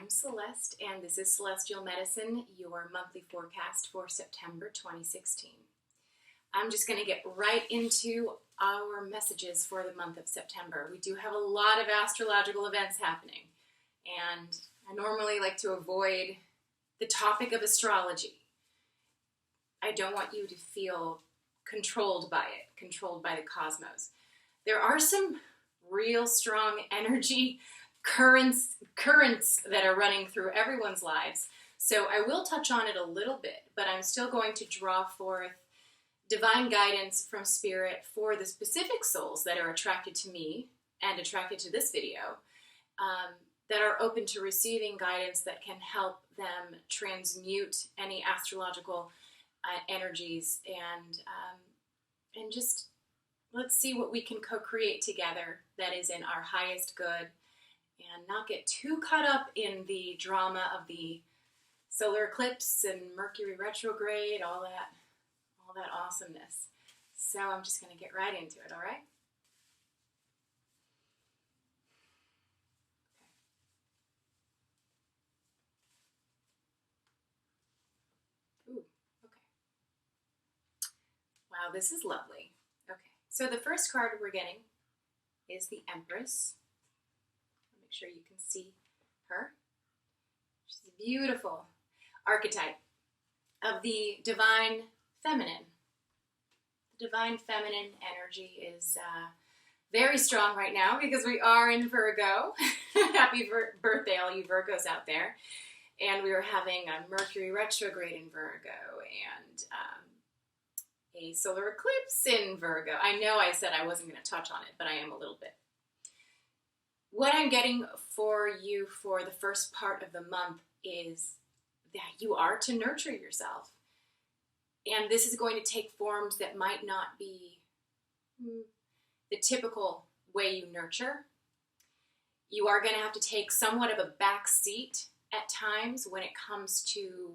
I'm Celeste, and this is Celestial Medicine, your monthly forecast for September 2016. I'm just going to get right into our messages for the month of September. We do have a lot of astrological events happening, and I normally like to avoid the topic of astrology. I don't want you to feel controlled by it, controlled by the cosmos. There are some real strong energy currents that are running through everyone's lives. So I will touch on it a little bit, but I'm still going to draw forth divine guidance from Spirit for the specific souls that are attracted to me and attracted to this video, that are open to receiving guidance that can help them transmute any astrological energies, and just let's see what we can co-create together that is in our highest good, and not get too caught up in the drama of the solar eclipse and Mercury retrograde, all that awesomeness. So I'm just going to get right into it, all right? Okay. Ooh, okay. Wow, this is lovely. Okay, so the first card we're getting is the Empress. Make sure you can see her. She's a beautiful archetype of the divine feminine. The divine feminine energy is very strong right now because we are in Virgo. Happy birthday, all you Virgos out there. And we are having a Mercury retrograde in Virgo and a solar eclipse in Virgo. I know I said I wasn't going to touch on it, but I am a little bit. What I'm getting for you for the first part of the month is that you are to nurture yourself. And this is going to take forms that might not be the typical way you nurture. You are going to have to take somewhat of a back seat at times when it comes to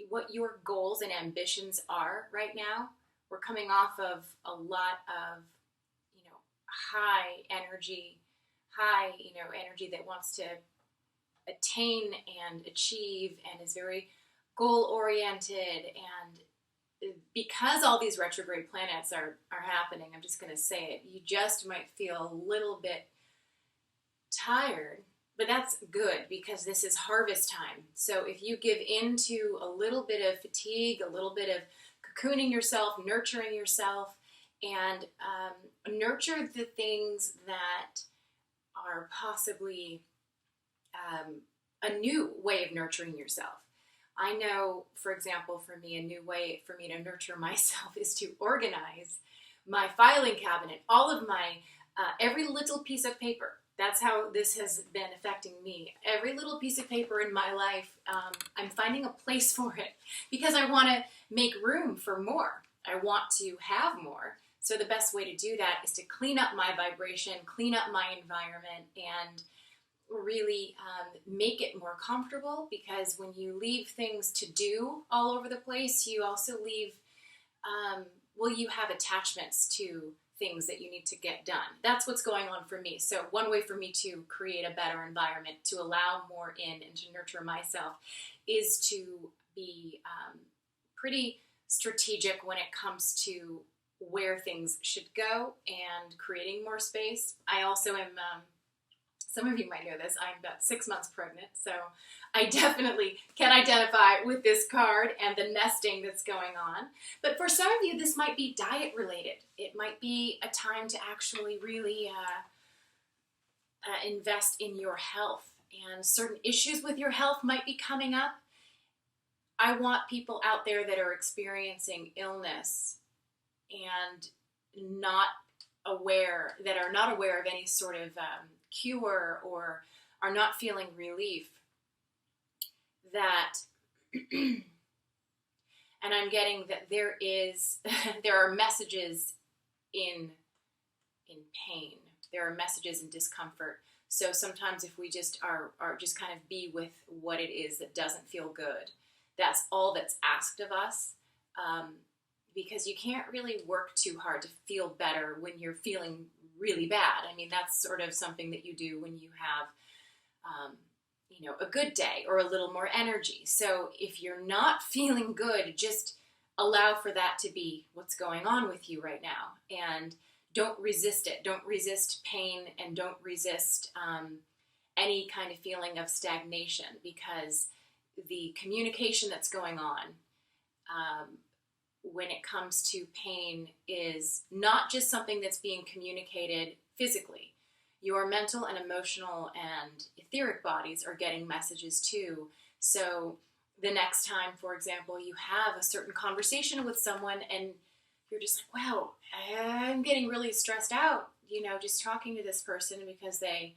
what your goals and ambitions are right now. We're coming off of a lot of high energy that wants to attain and achieve and is very goal-oriented. And because all these retrograde planets are happening, I'm just going to say it, you just might feel a little bit tired, but that's good because this is harvest time. So if you give into a little bit of fatigue, a little bit of cocooning yourself, nurturing yourself, and nurture the things that are possibly a new way of nurturing yourself. I know, for example, for me, a new way for me to nurture myself is to organize my filing cabinet, all of my, every little piece of paper. That's how this has been affecting me. Every little piece of paper in my life, I'm finding a place for it because I want to make room for more. I want to have more. So the best way to do that is to clean up my vibration, clean up my environment, and really make it more comfortable, because when you leave things to do all over the place, you also leave, you have attachments to things that you need to get done. That's what's going on for me. So one way for me to create a better environment, to allow more in and to nurture myself, is to be pretty strategic when it comes to where things should go and creating more space. I also am, some of you might know this, I'm about 6 months pregnant, so I definitely can identify with this card and the nesting that's going on. But for some of you, this might be diet related. It might be a time to actually really invest in your health, and certain issues with your health might be coming up. I want people out there that are experiencing illness and that are not aware of any sort of cure, or are not feeling relief, that and I'm getting that there are messages in pain. There are messages in discomfort. So sometimes if we just are just kind of be with what it is that doesn't feel good, that's all that's asked of us. Because you can't really work too hard to feel better when you're feeling really bad. I mean, that's sort of something that you do when you have a good day or a little more energy. So if you're not feeling good, just allow for that to be what's going on with you right now. And don't resist it. Don't resist pain, and don't resist any kind of feeling of stagnation, because the communication that's going on when it comes to pain is not just something that's being communicated physically. Your mental and emotional and etheric bodies are getting messages too. So the next time, for example, you have a certain conversation with someone and you're just like, wow, I'm getting really stressed out, just talking to this person because they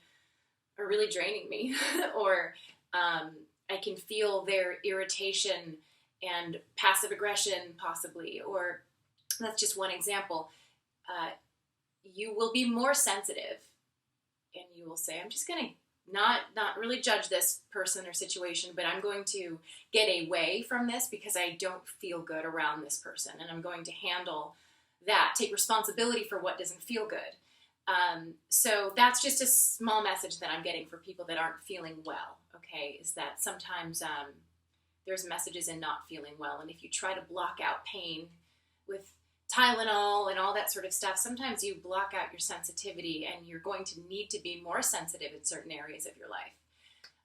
are really draining me. Or I can feel their irritation and passive aggression possibly, or that's just one example. You will be more sensitive, and you will say, I'm just going to not really judge this person or situation, but I'm going to get away from this because I don't feel good around this person, and I'm going to handle that, take responsibility for what doesn't feel good. So that's just a small message that I'm getting for people that aren't feeling well, okay, is that sometimes there's messages in not feeling well, and if you try to block out pain with Tylenol and all that sort of stuff, sometimes you block out your sensitivity, and you're going to need to be more sensitive in certain areas of your life.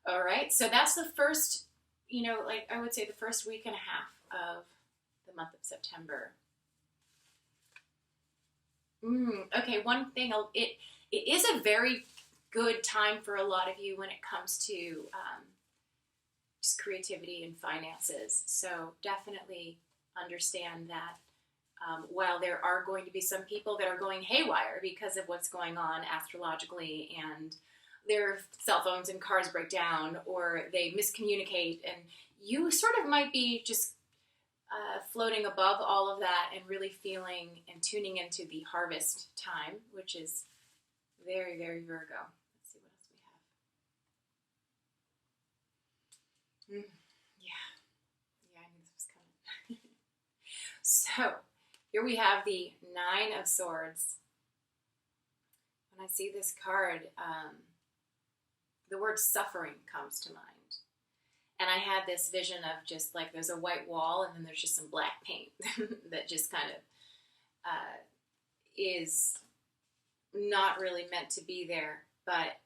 All right, so that's the first, I would say the first week and a half of the month of September. Okay, one thing, it is a very good time for a lot of you when it comes to just creativity and finances. So definitely understand that while there are going to be some people that are going haywire because of what's going on astrologically, and their cell phones and cars break down, or they miscommunicate, and you sort of might be just floating above all of that and really feeling and tuning into the harvest time, which is very, very Virgo. Let's see what else we have. Yeah, I knew this was coming. So here we have the Nine of Swords. When I see this card, the word suffering comes to mind. And I had this vision of just like there's a white wall and then there's just some black paint that just kind of is not really meant to be there, but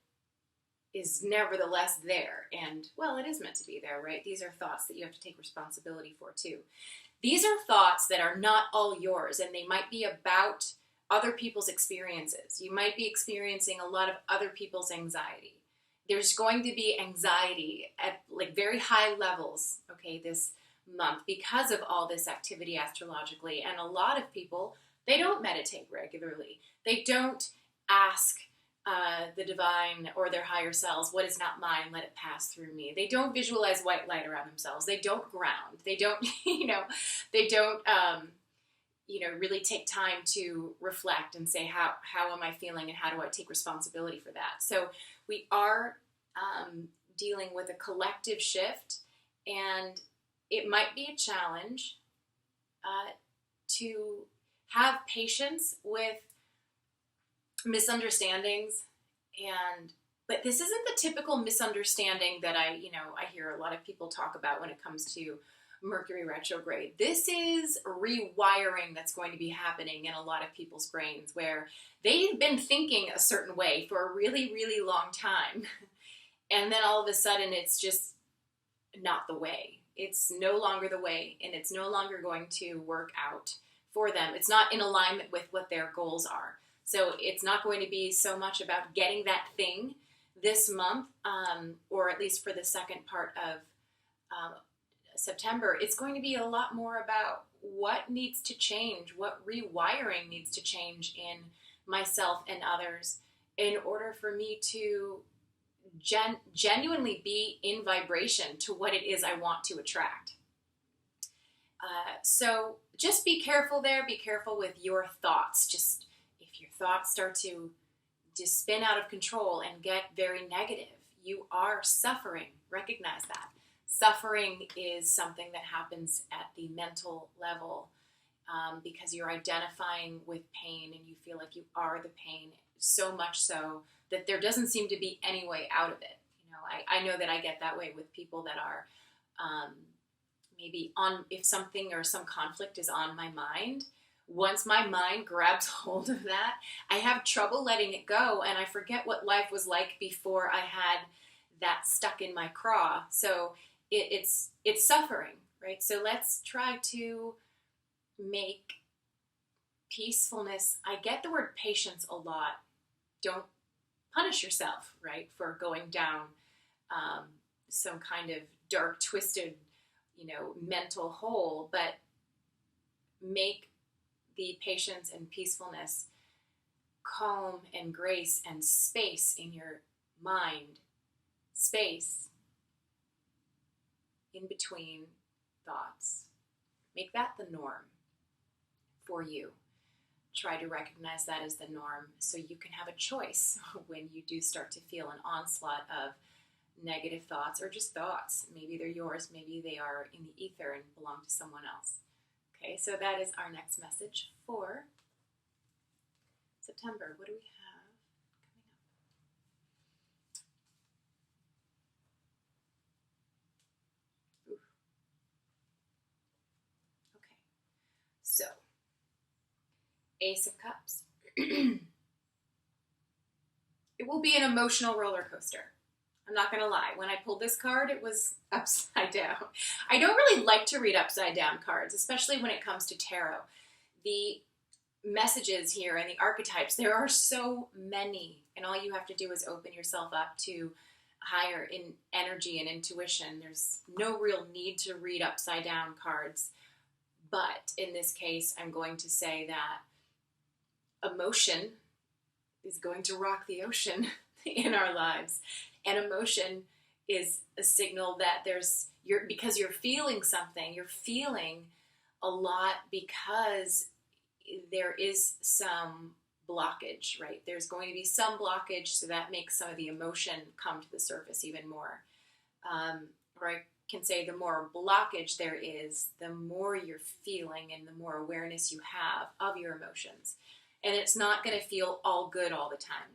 is nevertheless there. And, well, it is meant to be there, right? These are thoughts that you have to take responsibility for, too. These are thoughts that are not all yours, and they might be about other people's experiences. You might be experiencing a lot of other people's anxiety. There's going to be anxiety at like very high levels, okay, this month because of all this activity astrologically. And a lot of people, they don't meditate regularly. They don't ask the divine or their higher selves, what is not mine, let it pass through me. They don't visualize white light around themselves. They don't ground. They don't, they don't, really take time to reflect and say, how am I feeling and how do I take responsibility for that? So we are dealing with a collective shift, and it might be a challenge to have patience with misunderstandings, but this isn't the typical misunderstanding that I hear a lot of people talk about when it comes to Mercury retrograde. This is rewiring that's going to be happening in a lot of people's brains, where they've been thinking a certain way for a really, really long time. And then all of a sudden it's just not the way. It's no longer the way, and it's no longer going to work out for them. It's not in alignment with what their goals are. So it's not going to be so much about getting that thing this month, or at least for the second part of September. It's going to be a lot more about what needs to change, what rewiring needs to change in myself and others in order for me to genuinely be in vibration to what it is I want to attract. So just be careful there. Be careful with your thoughts. Just if your thoughts start to just spin out of control and get very negative, you are suffering. Recognize that. Suffering is something that happens at the mental level because you're identifying with pain and you feel like you are the pain, so much so that there doesn't seem to be any way out of it. I know that I get that way with people that are maybe on, if something or some conflict is on my mind, once my mind grabs hold of that, I have trouble letting it go, and I forget what life was like before I had that stuck in my craw. So it's suffering, right? So let's try to make peacefulness. I get the word patience a lot. Don't punish yourself, right, for going down some kind of dark, twisted, mental hole, but make the patience and peacefulness, calm and grace and space in your mind, space in between thoughts. Make that the norm for you. Try to recognize that as the norm so you can have a choice when you do start to feel an onslaught of negative thoughts, or just thoughts. Maybe they're yours, maybe they are in the ether and belong to someone else. Okay, so that is our next message for September. What do we have coming up? Ooh. Okay, so Ace of Cups. It will be an emotional roller coaster. I'm not going to lie. When I pulled this card, it was upside down. I don't really like to read upside down cards, especially when it comes to tarot. The messages here and the archetypes, there are so many, and all you have to do is open yourself up to higher in energy and intuition. There's no real need to read upside down cards. But in this case, I'm going to say that emotion is going to rock the ocean in our lives. And emotion is a signal that because you're feeling something, you're feeling a lot because there is some blockage, right? There's going to be some blockage, so that makes some of the emotion come to the surface even more. Or I can say the more blockage there is, the more you're feeling and the more awareness you have of your emotions. And it's not going to feel all good all the time.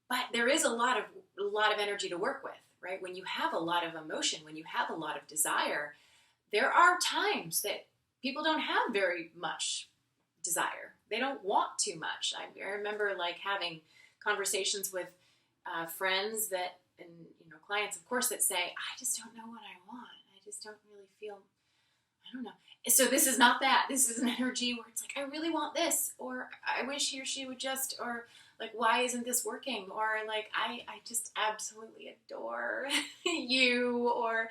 But there is a lot of energy to work with, right? When you have a lot of emotion, when you have a lot of desire, there are times that people don't have very much desire. They don't want too much. I remember having conversations with friends and clients, of course, that say, I just don't know what I want. I just don't really feel, I don't know. So this is not that. This is an energy where it's I really want this, or I wish he or she would just, or why isn't this working? Or I just absolutely adore you, or,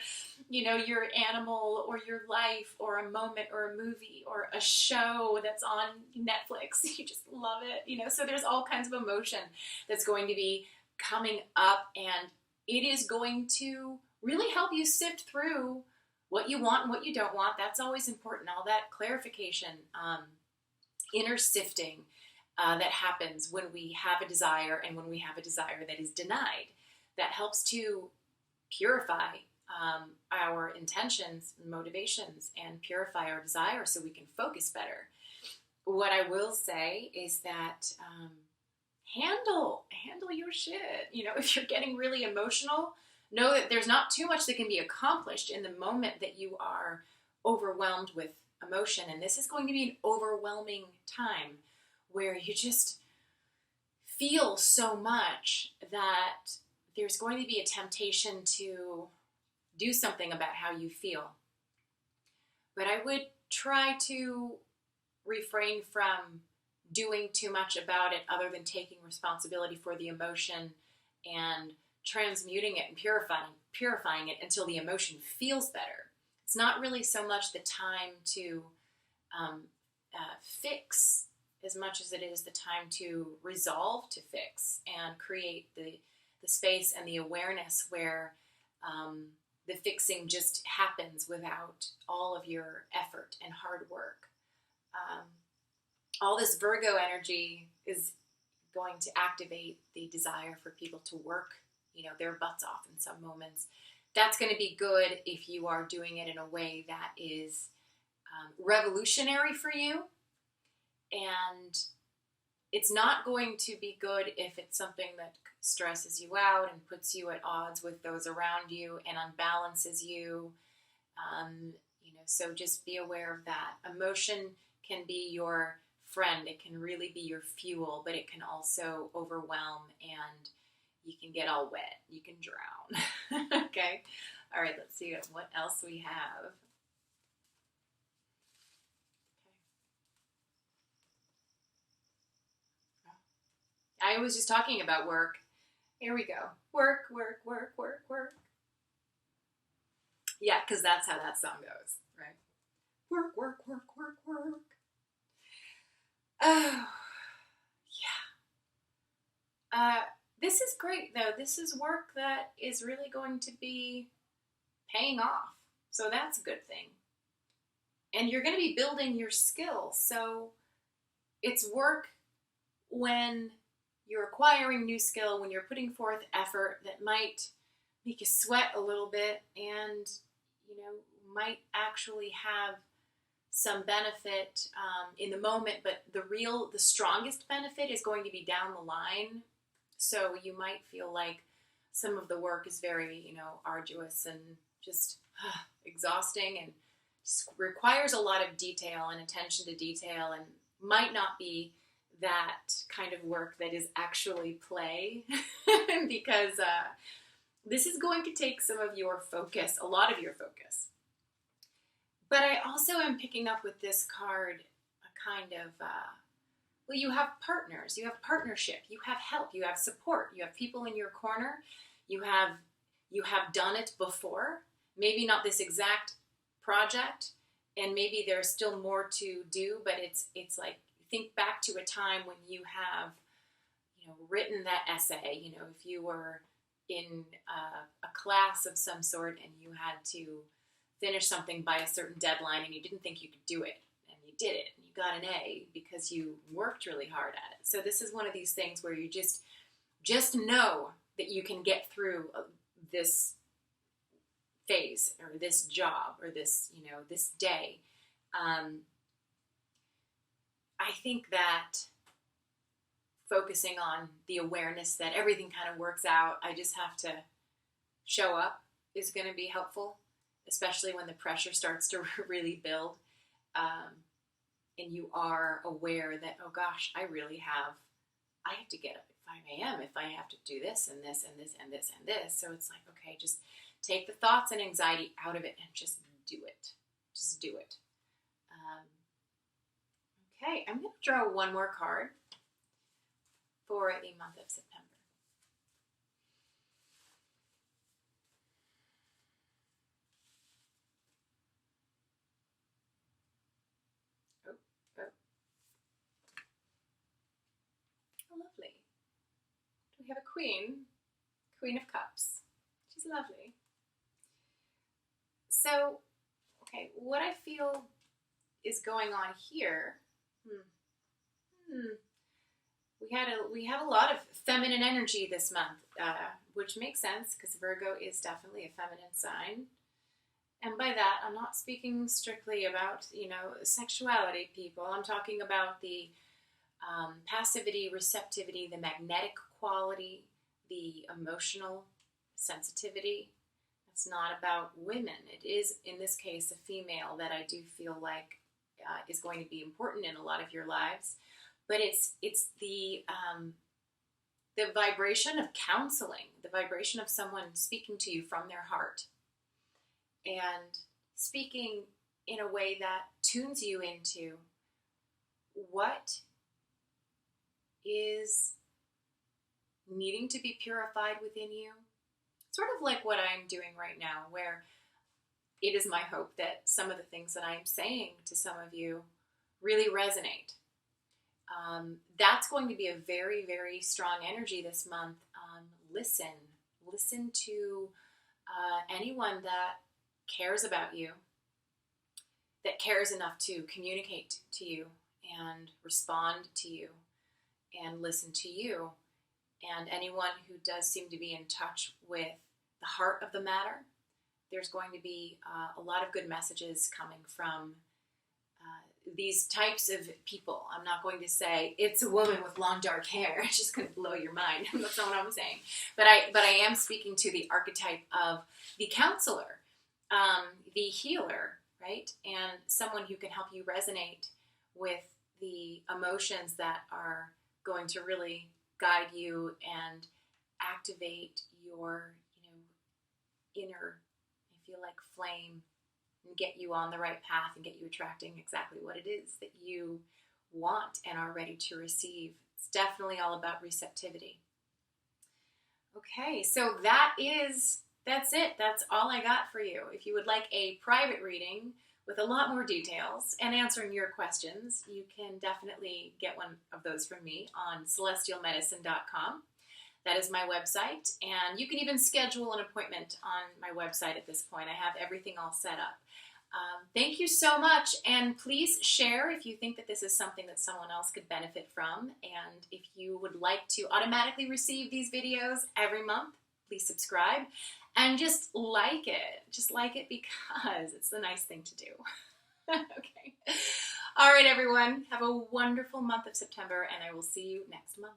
your animal, or your life, or a moment, or a movie, or a show that's on Netflix. You just love it, so there's all kinds of emotion that's going to be coming up, and it is going to really help you sift through what you want and what you don't want. That's always important. All that clarification, inner sifting that happens when we have a desire and when we have a desire that is denied. That helps to purify our intentions and motivations and purify our desire so we can focus better. What I will say is that handle your shit. If you're getting really emotional, know that there's not too much that can be accomplished in the moment that you are overwhelmed with emotion. And this is going to be an overwhelming time where you just feel so much that there's going to be a temptation to do something about how you feel. But I would try to refrain from doing too much about it other than taking responsibility for the emotion and transmuting it and purifying it until the emotion feels better. It's not really so much the time to fix as much as it is the time to resolve to fix and create the space and the awareness where the fixing just happens without all of your effort and hard work. All this Virgo energy is going to activate the desire for people to work, their butts off in some moments. That's going to be good if you are doing it in a way that is revolutionary for you and It's not going to be good if it's something that stresses you out and puts you at odds with those around you and unbalances you. So just be aware of that. Emotion can be your friend. It can really be your fuel, but it can also overwhelm and you can get all wet. You can drown. Okay. All right. Let's see what else we have. I was just talking about work. Here we go. Work, work, work, work, work. Yeah, because that's how that song goes, right? Work, work, work, work, work. Oh, yeah. This is great, though. This is work that is really going to be paying off. So that's a good thing. And you're going to be building your skills. So it's work when you're acquiring new skill, when you're putting forth effort that might make you sweat a little bit and, might actually have some benefit in the moment, but the strongest benefit is going to be down the line. So you might feel like some of the work is very, arduous and just exhausting and requires a lot of detail and attention to detail and might not be that kind of work that is actually play because this is going to take some of your focus, a lot of your focus. But I also am picking up with this card a kind of, you have partners, you have partnership, you have help, you have support, you have people in your corner, you have done it before, maybe not this exact project, and maybe there's still more to do, but it's like, think back to a time when you have, written that essay, if you were in a class of some sort and you had to finish something by a certain deadline and you didn't think you could do it, and you did it, and you got an A because you worked really hard at it. So this is one of these things where you just know that you can get through this phase or this job or this, this day. I think that focusing on the awareness that everything kind of works out, I just have to show up, is going to be helpful, especially when the pressure starts to really build. And you are aware that, oh gosh, I have to get up at 5 a.m. if I have to do this and this and this and this and this. So it's like, okay, just take the thoughts and anxiety out of it and just do it. Just do it. Okay, I'm going to draw one more card for the month of September. Oh, lovely. We have a Queen of Cups. She's lovely. So, okay, what I feel is going on here. We have a lot of feminine energy this month, which makes sense because Virgo is definitely a feminine sign. And by that, I'm not speaking strictly about, sexuality, people. I'm talking about the passivity, receptivity, the magnetic quality, the emotional sensitivity. It's not about women. It is, in this case, a female that I do feel like is going to be important in a lot of your lives. But it's the vibration of counseling, the vibration of someone speaking to you from their heart and speaking in a way that tunes you into what is needing to be purified within you. Sort of like what I'm doing right now, where it is my hope that some of the things that I'm saying to some of you really resonate. That's going to be a very, very strong energy this month. Listen to anyone that cares about you, that cares enough to communicate to you and respond to you and listen to you. And anyone who does seem to be in touch with the heart of the matter, there's going to be a lot of good messages coming from these types of people. I'm not going to say it's a woman with long dark hair. It's just going to blow your mind. That's not what I'm saying. But I am speaking to the archetype of the counselor, the healer, right? And someone who can help you resonate with the emotions that are going to really guide you and activate your, inner, I feel like, flame, and get you on the right path and get you attracting exactly what it is that you want and are ready to receive. It's definitely all about receptivity. Okay, so that's it. That's all I got for you. If you would like a private reading with a lot more details and answering your questions, you can definitely get one of those from me on celestialmedicine.com. That is my website, and you can even schedule an appointment on my website at this point. I have everything all set up. Thank you so much, and please share if you think that this is something that someone else could benefit from, and if you would like to automatically receive these videos every month, please subscribe, and just like it. Just like it because it's the nice thing to do. Okay. All right, everyone. Have a wonderful month of September, and I will see you next month.